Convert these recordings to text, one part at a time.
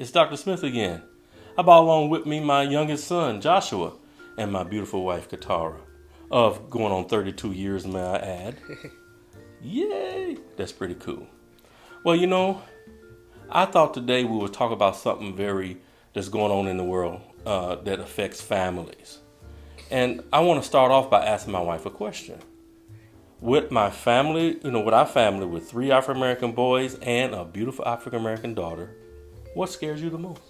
It's Dr. Smith again. I brought along with me my youngest son, Joshua, and my beautiful wife, Katara, of going on 32 years, may I add. Yay! That's pretty cool. Well, I thought today we would talk about something that's going on in the world that affects families. And I want to start off by asking my wife a question. With my family, with our family with 3 African American boys and a beautiful African American daughter, what scares you the most?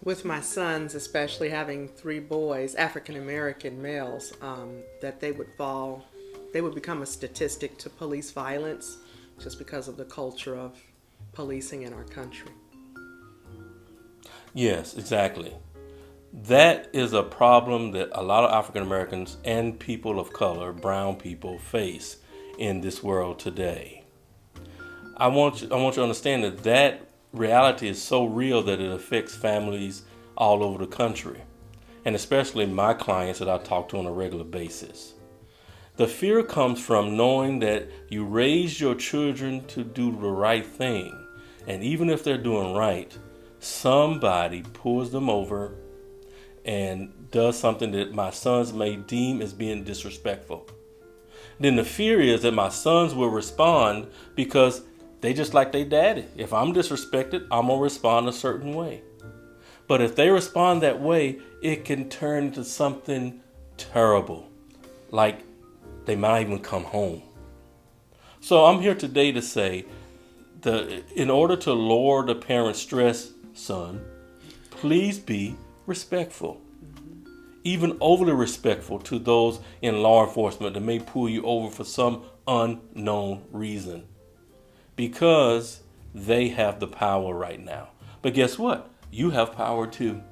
With my sons, especially having 3 boys, African American males, that they would become a statistic to police violence just because of the culture of policing in our country. Yes, exactly. That is a problem that a lot of African Americans and people of color, brown people, face in this world today. I want you to understand that reality is so real that it affects families all over the country, and especially my clients that I talk to on a regular basis. The fear comes from knowing that you raise your children to do the right thing, and even if they're doing right, somebody pulls them over and does something that my sons may deem as being disrespectful. Then the fear is that my sons will respond because they just like their daddy. If I'm disrespected, I'm going to respond a certain way. But if they respond that way, it can turn into something terrible. Like they might even come home. So I'm here today to say in order to lower the parent's stress, son, please be respectful. Even overly respectful to those in law enforcement that may pull you over for some unknown reason. Because they have the power right now. But guess what? You have power too.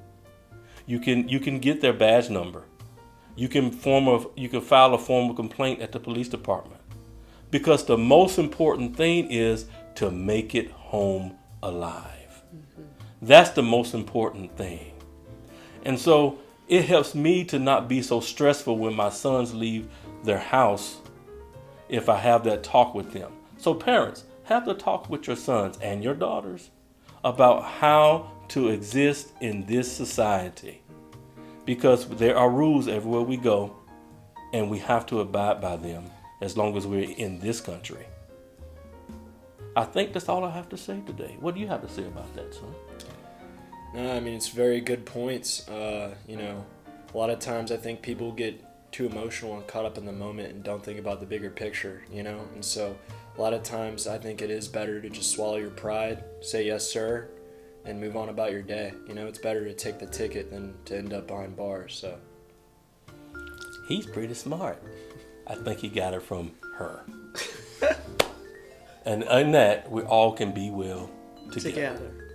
You can get their badge number. You can file a formal complaint at the police department. Because the most important thing is to make it home alive. That's the most important thing. And so it helps me to not be so stressful when my sons leave their house if I have that talk with them. So parents, have the talk with your sons and your daughters about how to exist in this society. Because there are rules everywhere we go, and we have to abide by them as long as we're in this country. I think that's all I have to say today. What do you have to say about that, son? No, I mean, it's very good points. A lot of times I think people get too emotional and caught up in the moment and don't think about the bigger picture, and so a lot of times I think it is better to just swallow your pride, say yes sir, and move on about your day. It's better to take the ticket than to end up behind bars. So he's pretty smart. I think he got it from her. And in that, we all can be well together.